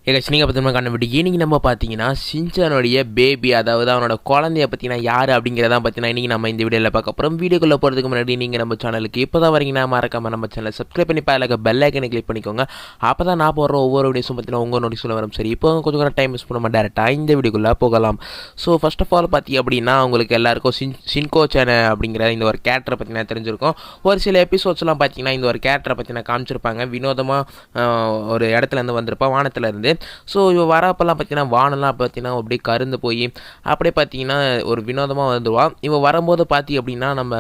நீங்கள் பார்த்தீங்கன்னா கண்டுபிடிக்கி இன்றைக்கி நம்ம பார்த்தீங்கன்னா ஷின்சானுடைய பேபி, அதாவது அவனோட குழந்தைய பார்த்தீங்கன்னா யார் அப்படிங்கிறதான் பார்த்தீங்கன்னா இன்றைக்கி நம்ம இந்த வீடியோவில் பார்க்க போகிறோம். வீடியோக்குள்ளே போகிறதுக்கு முன்னாடி நீங்கள் நம்ம சேனலுக்கு இப்போ தான் வரீங்கன்னா மறக்காம நம்ம சேனலை சப்ஸ்கிரைப் பண்ணி அதில் பெல் ஐக்கனை கிளிக் பண்ணிக்கோங்க. அப்போ தான் நான் போடுற ஒவ்வொரு வீடியோஸும் பார்த்தீங்கன்னா உங்கள் நோட்டிஸில் வரும். சரி, இப்போ கொஞ்சம் டைம் மிஸ் பண்ணாமல் டேரெக்டாக இந்த வீடியோக்குள்ளே போகலாம். ஸோ ஃபர்ஸ்ட் ஆஃப் ஆல் பார்த்தீங்க அப்படின்னா உங்களுக்கு எல்லாருக்கும் ஷின்கோ-சான் அப்படிங்கிற இந்த ஒரு கேரக்டரை பார்த்தீங்கன்னா தெரிஞ்சிருக்கும். ஒரு சில எபிசோட்ஸ்லாம் பார்த்தீங்கன்னா இந்த ஒரு கேரக்டரை பார்த்தீங்கன்னா காமிச்சிருப்பாங்க. வினோதமாக ஒரு இடத்துலேருந்து வந்திருப்பான், வானத்துலேருந்து. ஸோ இவன் வரப்பெல்லாம் பார்த்தீங்கன்னா வானெல்லாம் பார்த்தீங்கன்னா அப்படியே கருந்து போய் அப்படியே பார்த்தீங்கன்னா ஒரு வினோதமாக வந்துடுவான். இவன் வரும்போது பார்த்தி அப்படின்னா நம்ம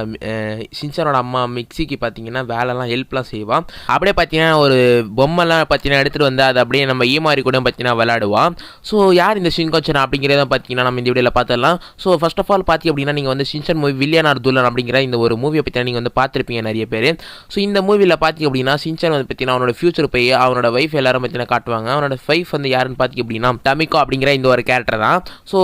ஷின்சானோட அம்மா மிக்சிக்கு பார்த்தீங்கன்னா வேலைலாம் ஹெல்ப்லாம் செய்வான். அப்படியே பார்த்தீங்கன்னா ஒரு பொம்மைலாம் பார்த்தீங்கன்னா எடுத்துகிட்டு வந்து அதை அப்படியே நம்ம ஈமாரி கூட பார்த்தீங்கன்னா விளையாடுவான். ஸோ யார் இந்த ஷின்கோ-சான் அப்படிங்கிறத பார்த்தீங்கன்னா நம்ம இந்த வீடியோவில் பார்த்துடலாம். ஸோ ஃபர்ஸ்ட் ஆஃப் ஆல் பார்த்தி அப்படின்னா நீங்கள் வந்து ஷின்சான் மூவி வில்லியன் ஆர் துல்லன் அப்படிங்கிற இந்த ஒரு மூவியை பற்றி நீங்கள் வந்து பார்த்துருப்பீங்க நிறைய பேர். ஸோ இந்த மூவியில் பார்த்தி அப்படின்னா ஷின்சான் வந்து பார்த்தீங்கன்னா அவனோட ஃபியூச்சர் போய் அவனோட ஒய்ஃப் எல்லாரும் பார்த்தீங்கன்னா காட்டுவாங்க. அவனோட ஒய்ஃப் வந்து யாருன்னு பார்த்திங்க அப்படின்னா டமிகோ அப்படிங்கிற இந்த ஒரு கேரக்டர் தான். ஸோ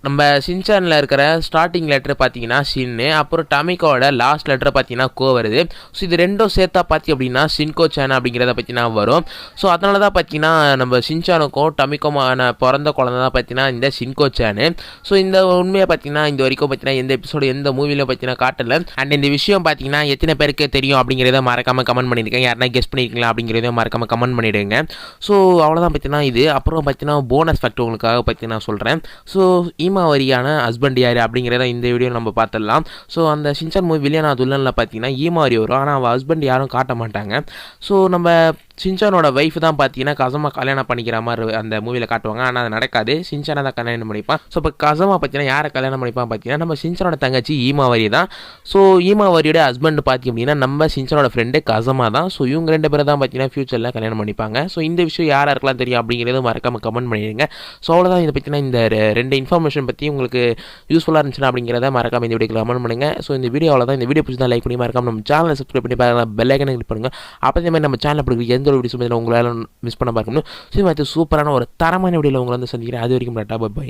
நம்ம ஷின்சானில் இருக்கிற ஸ்டார்டிங் லெட்டர் பார்த்தீங்கன்னா ஷின்னு, அப்புறம் டமிகோட லாஸ்ட் லெட்டர் பார்த்தீங்கன்னா கோ வருது. ஸோ இது ரெண்டும் சேர்த்தா பார்த்தி அப்படின்னா ஷின்கோ-சான் அப்படிங்கிறத பார்த்தீங்கன்னா வரும். ஸோ அதனால தான் பார்த்தீங்கன்னா நம்ம ஷின்சானுக்கும் டமிகோமான பிறந்த குழந்தை தான் பார்த்தீங்கன்னா இந்த ஷின்கோ-சான். ஸோ இந்த உண்மையை பார்த்தீங்கன்னா இந்த வரைக்கும் பார்த்தீங்கன்னா எந்த எபிசோடு எந்த மூவிலையும் பார்த்தீங்கன்னா காட்டல. அண்ட் இந்த விஷயம் பார்த்தீங்கன்னா எத்தனை பேருக்கு தெரியும் அப்படிங்கிறத மறக்காம கமெண்ட் பண்ணியிருக்கேன். யாருன்னா கெஸ் பண்ணியிருக்கீங்களா அப்படிங்கிறத மறக்காம கமெண்ட் பண்ணிவிடுங்க. ஸோ அவ்வளோதான் பார்த்தீங்கன்னா இது. அப்புறம் பார்த்தீங்கன்னா போனஸ் ஃபேக்ட் உங்களுக்காக பற்றி நான் சொல்கிறேன். ஸோ ஈமாவரியான ஹஸ்பண்ட் யார் அப்படிங்கிறத இந்த வீடியோ நம்ம பார்த்துடலாம். ஸோ அந்த ஷின்சான் மூவி வில்லியன் ஆர் துல்லனில் பார்த்தீங்கன்னா ஈமாவரி வரும், ஆனால் அவள் ஹஸ்பண்ட் யாரும் காட்ட மாட்டாங்க. ஸோ நம்ம ஷின்சானோட ஒய்ஃப் தான் பார்த்தீங்கன்னா கசமா கல்யாணம் பண்ணிக்கிற மாதிரி அந்த மூவியில் காட்டுவாங்க, ஆனால் அது நடக்காது. ஷின்சானை தான் கல்யாணம் பண்ணிப்பான். ஸோ இப்போ கசமா பார்த்தீங்கன்னா யாரை கல்யாணம் பண்ணிப்பான் பார்த்தீங்கன்னா நம்ம ஷின்சானோட தங்கச்சி ஈமாவரி தான். ஸோ ஈமாவரியோட ஹஸ்பண்ட் பார்த்தி அப்படின்னா நம்ம ஷின்சானோட ஃப்ரெண்டு கசமா தான். ஸோ இவங்க ரெண்டு பேரும் தான் பார்த்தீங்கன்னா ஃபியூச்சரில் கல்யாணம் பண்ணிப்பாங்க. ஸோ இந்த விஷயம் யாருக்கெல்லாம் தெரியும் அப்படிங்கிறது மறக்காம கமெண்ட் பண்ணிடுங்க. ஸோ அவ்வளோதான். இதை பற்றினா இந்த ரெண்டு இன்ஃபர்மேஷன் பற்றி உங்களுக்கு யூஸ்ஃபுல்லாக இருந்துச்சுன்னா அப்படிங்கிறத மறக்காம இந்த வீடியோக்கு கமெண்ட் பண்ணுங்க. ஸோ இந்த வீடியோ அவ்வளோதான். இந்த வீடியோ பிடிச்சா லைக் பண்ணி மறக்காம நம்ம சேனலை சப்ஸ்கிரைப் பண்ணி பெல் ஐக்கனை கிளிக் பண்ணுங்க. அப்போ இதே மாதிரி நம்ம சேனல் பிடிக்கிற எந்த ஒரு வீடியோஸ் உங்களால் மிஸ் பண்ண பார்க்கணும். ஸோ இது மாதிரி சூப்பரான ஒரு தரமான வீடியோவில் உங்களை வந்து சந்திக்கிறேன். அது வரைக்கும் டாடா, பை.